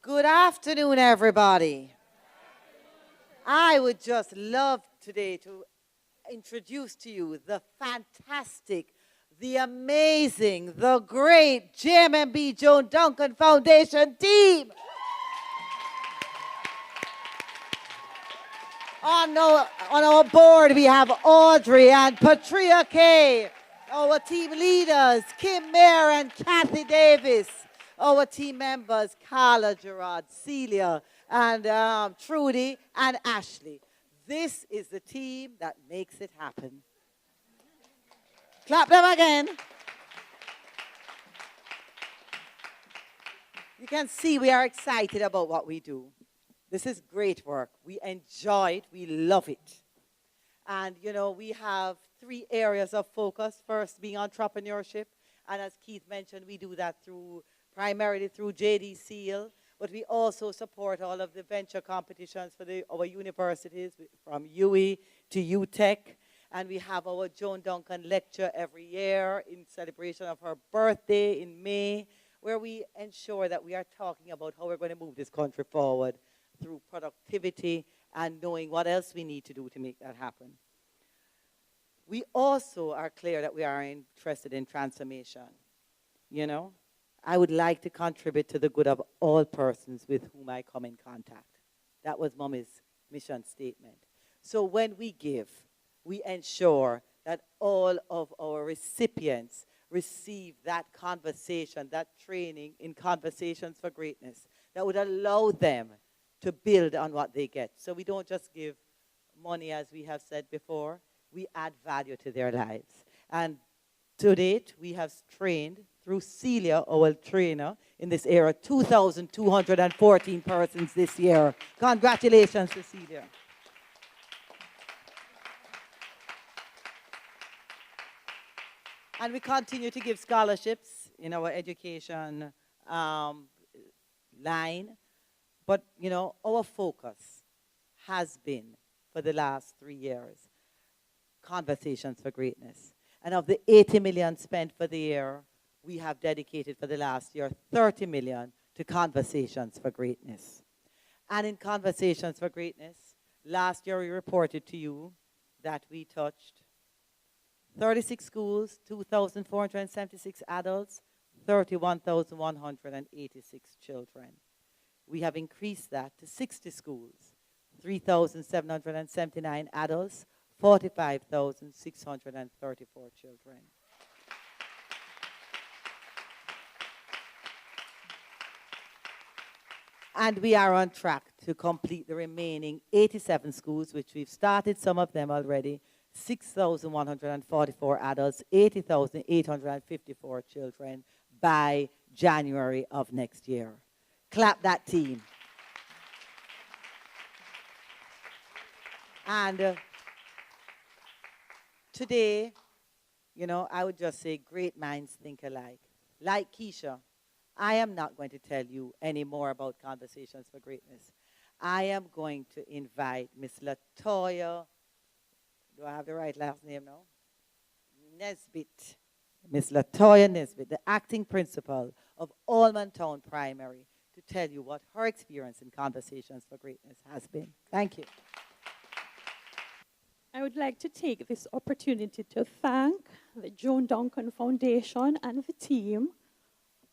Good afternoon, everybody. I would just love today to introduce to you the fantastic, the amazing, the great JMMB Joan Duncan Foundation team. On our board, we have Audrey and Patria Kay. Our team leaders, Kim Mayer and Kathy Davis. Our team members, Carla Gerard, Celia, and Trudy and Ashley. This is the team that makes it happen. Clap them again. You can see we are excited about what we do. This is great work. We enjoy it. We love it. And, you know, we have 3 areas of focus. First being entrepreneurship. And as Keith mentioned, we do that primarily through JD Seal. But we also support all of the venture competitions for our universities, from UE to UTech. And we have our Joan Duncan lecture every year in celebration of her birthday in May, where we ensure that we are talking about how we're going to move this country forward through productivity and knowing what else we need to do to make that happen. We also are clear that we are interested in transformation. You know, I would like to contribute to the good of all persons with whom I come in contact. That was Mommy's mission statement. So when we give, we ensure that all of our recipients receive that conversation, that training in Conversations for Greatness that would allow them to build on what they get. So we don't just give money, as we have said before. We add value to their lives. And to date, we have trained, through Celia, our trainer, in this era, 2,214 persons this year. Congratulations, Cecilia. And we continue to give scholarships in our education line. But, you know, our focus has been, for the last 3 years, Conversations for Greatness. And of the 80 million spent for the year, we have dedicated for the last year 30 million to Conversations for Greatness. And in Conversations for Greatness, last year we reported to you that we touched 36 schools, 2,476 adults, 31,186 children. We have increased that to 60 schools, 3,779 adults, 45,634 children. And we are on track to complete the remaining 87 schools, which we've started some of them already, 6,144 adults, 80,854 children by January of next year. Clap that team. And today, you know, I would just say great minds think alike. Like Keisha, I am not going to tell you any more about Conversations for Greatness. I am going to invite Miss Latoya, do I have the right last name now? Nesbitt. Miss Latoya Nesbitt, the acting principal of Allman Town Primary, to tell you what her experience in Conversations for Greatness has been. Thank you. I would like to take this opportunity to thank the Joan Duncan Foundation and the team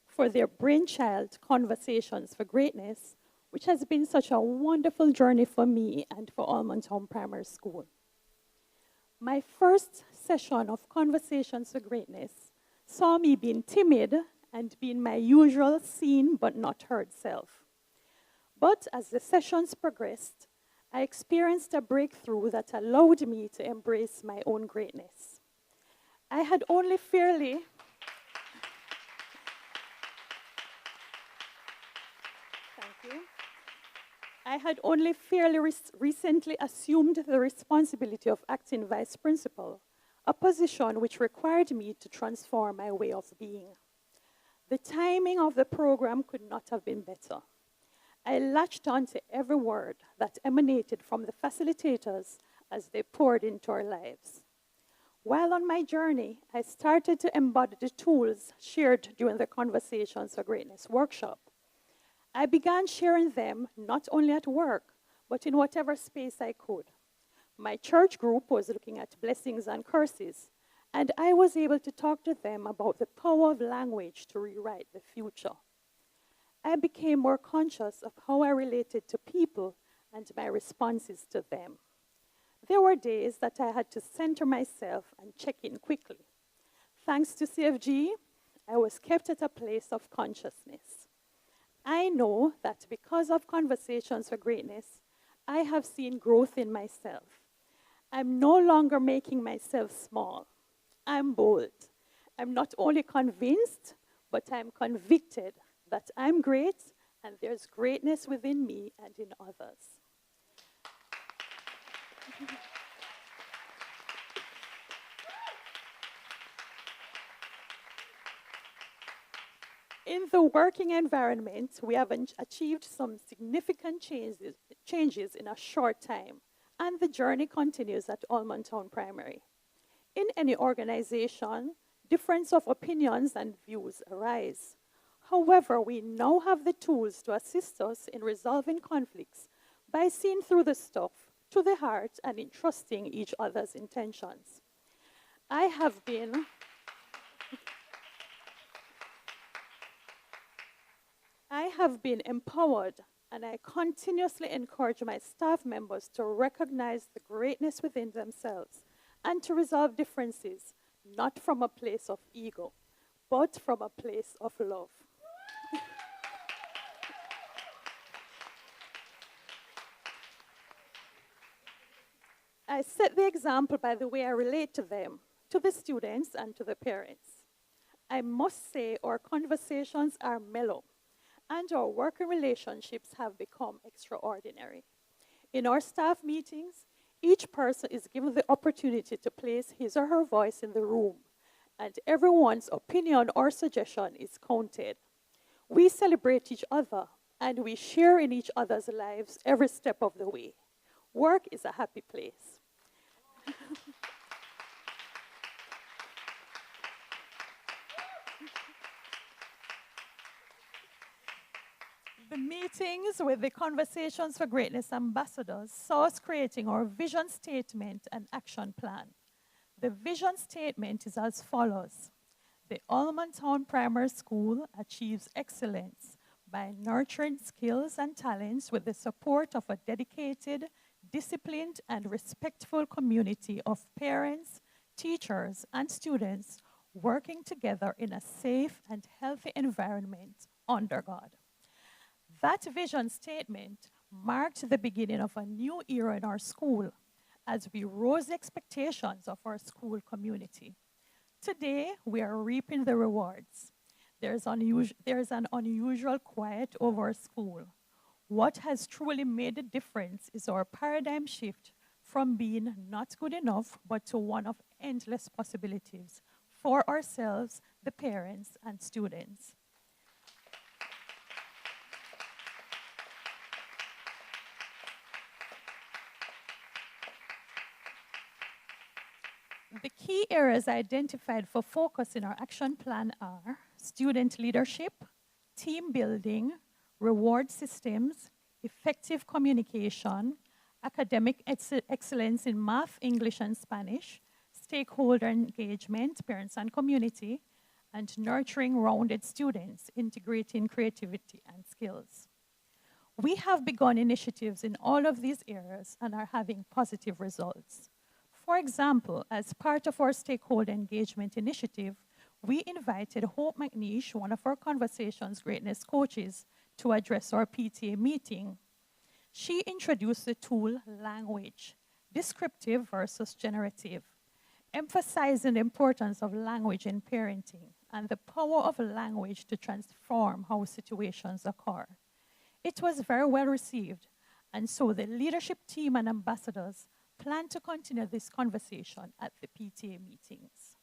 for their brainchild Conversations for Greatness, which has been such a wonderful journey for me and for Allman Town Primary School. My first session of Conversations for Greatness saw me being timid and being my usual seen but not heard self. But as the sessions progressed, I experienced a breakthrough that allowed me to embrace my own greatness. I had only fairly recently assumed the responsibility of acting vice principal, a position which required me to transform my way of being. The timing of the program could not have been better. I latched on to every word that emanated from the facilitators as they poured into our lives. While on my journey, I started to embody the tools shared during the Conversations for Greatness workshop. I began sharing them not only at work, but in whatever space I could. My church group was looking at blessings and curses, and I was able to talk to them about the power of language to rewrite the future. I became more conscious of how I related to people and my responses to them. There were days that I had to center myself and check in quickly. Thanks to CFG, I was kept at a place of consciousness. I know that because of Conversations for Greatness, I have seen growth in myself. I'm no longer making myself small. I'm bold. I'm not only convinced, but I'm convicted that I'm great and there's greatness within me and in others. In the working environment, we have achieved some significant changes in a short time, and the journey continues at Almond Town Primary. In any organization, difference of opinions and views arise. However, we now have the tools to assist us in resolving conflicts by seeing through the stuff to the heart and in trusting each other's intentions. I have been empowered, and I continuously encourage my staff members to recognize the greatness within themselves and to resolve differences, not from a place of ego, but from a place of love. I set the example by the way I relate to them, to the students, and to the parents. I must say our conversations are mellow, and our working relationships have become extraordinary. In our staff meetings, each person is given the opportunity to place his or her voice in the room, and everyone's opinion or suggestion is counted. We celebrate each other, and we share in each other's lives every step of the way. Work is a happy place. The meetings with the Conversations for Greatness ambassadors saw us creating our vision statement and action plan. The vision statement is as follows. The Almond Town Primary School achieves excellence by nurturing skills and talents with the support of a dedicated, disciplined, and respectful community of parents, teachers, and students working together in a safe and healthy environment under God. That vision statement marked the beginning of a new era in our school as we rose the expectations of our school community. Today, we are reaping the rewards. There is an unusual quiet over our school. What has truly made a difference is our paradigm shift from being not good enough, but to one of endless possibilities for ourselves, the parents, and students. The key areas identified for focus in our action plan are student leadership, team building, reward systems, effective communication, academic excellence in math, English, and Spanish, stakeholder engagement, parents and community, and nurturing rounded students, integrating creativity and skills. We have begun initiatives in all of these areas and are having positive results. For example, as part of our stakeholder engagement initiative, we invited Hope McNeish, one of our Conversations Greatness coaches, to address our PTA meeting. She introduced the tool language, descriptive versus generative, emphasizing the importance of language in parenting and the power of language to transform how situations occur. It was very well received, and so the leadership team and ambassadors plan to continue this conversation at the PTA meetings.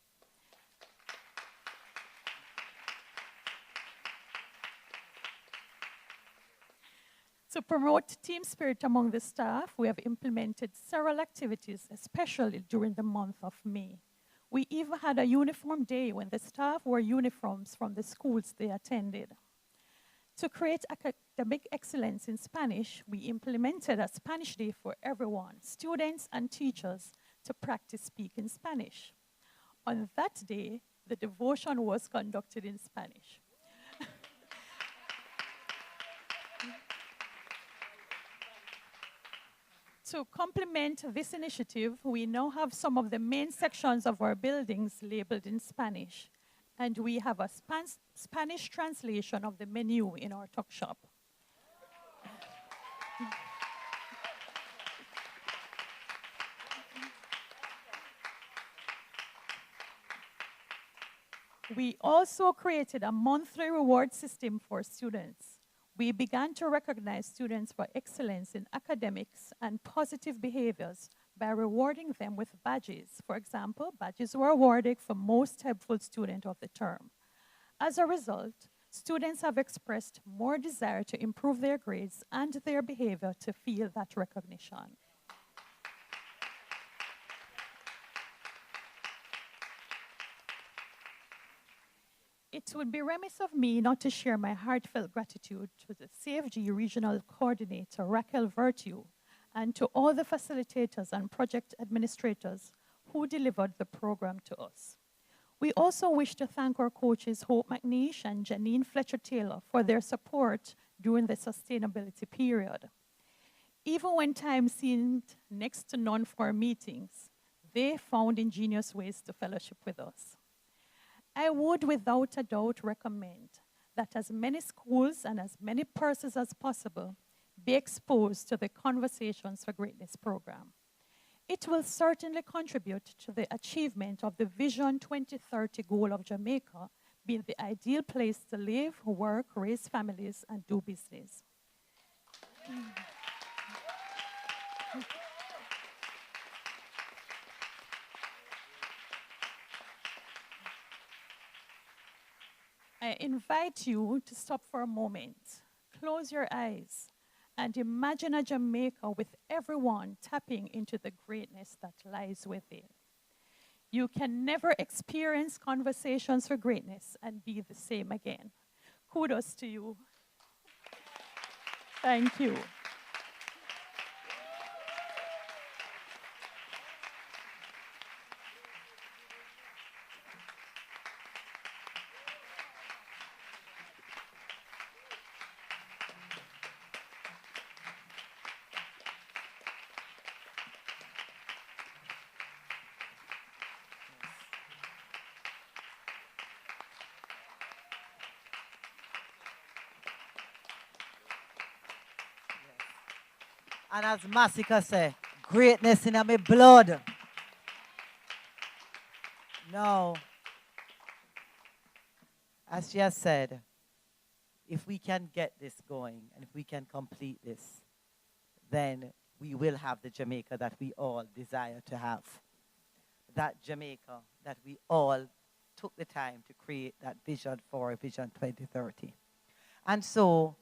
To promote team spirit among the staff, we have implemented several activities, especially during the month of May. We even had a uniform day when the staff wore uniforms from the schools they attended. To create academic excellence in Spanish, we implemented a Spanish Day for everyone, students and teachers, to practice speaking Spanish. On that day, the devotion was conducted in Spanish. To complement this initiative, we now have some of the main sections of our buildings labeled in Spanish, and we have a Spanish translation of the menu in our tuck shop. We also created a monthly reward system for students. We began to recognize students for excellence in academics and positive behaviors by rewarding them with badges. For example, badges were awarded for most helpful student of the term. As a result, students have expressed more desire to improve their grades and their behavior to feel that recognition. It would be remiss of me not to share my heartfelt gratitude to the CFG Regional Coordinator, Raquel Virtue, and to all the facilitators and project administrators who delivered the program to us. We also wish to thank our coaches, Hope McNeish and Janine Fletcher-Taylor, for their support during the sustainability period. Even when time seemed next to none for our meetings, they found ingenious ways to fellowship with us. I would without a doubt recommend that as many schools and as many persons as possible be exposed to the Conversations for Greatness program. It will certainly contribute to the achievement of the Vision 2030 goal of Jamaica being the ideal place to live, work, raise families, and do business. I invite you to stop for a moment, close your eyes, and imagine a Jamaica with everyone tapping into the greatness that lies within. You can never experience Conversations for Greatness and be the same again. Kudos to you. Thank you. And as Masika said, greatness in my blood. No. As she has said, if we can get this going and if we can complete this, then we will have the Jamaica that we all desire to have. That Jamaica that we all took the time to create that vision for Vision 2030. And so,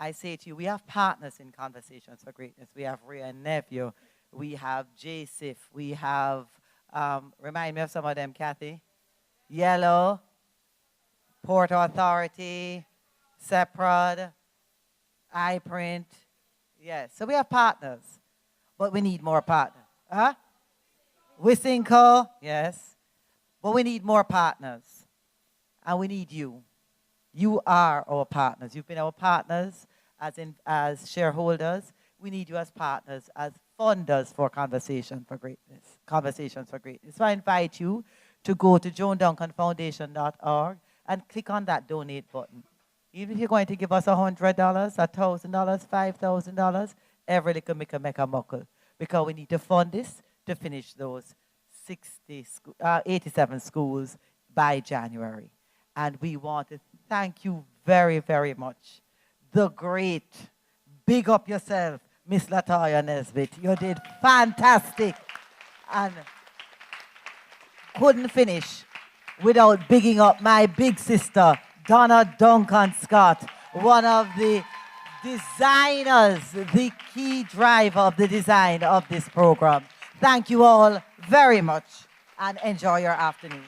I say to you, we have partners in Conversations for Greatness. We have Rhea and Nephew. We have JSIF. We have, remind me of some of them, Kathy. Yellow, Port Authority, Seprod, iPrint. Yes, so we have partners, but we need more partners. Huh? Wissinco, yes. But we need more partners, and we need you. You are our partners. You've been our partners as shareholders. We need you as partners, as funders for Conversations for Greatness. Conversations for Greatness. So I invite you to go to JoanDuncanFoundation.org and click on that donate button. Even if you're going to give us $100, $1,000, $5,000, every little make a muckle. Because we need to fund this to finish those 87 schools by January. And we want to thank you very, very much. The great, big up yourself, Miss Latoya Nesbitt. You did fantastic. And couldn't finish without bigging up my big sister, Donna Duncan Scott, one of the designers, the key driver of the design of this program. Thank you all very much and enjoy your afternoon.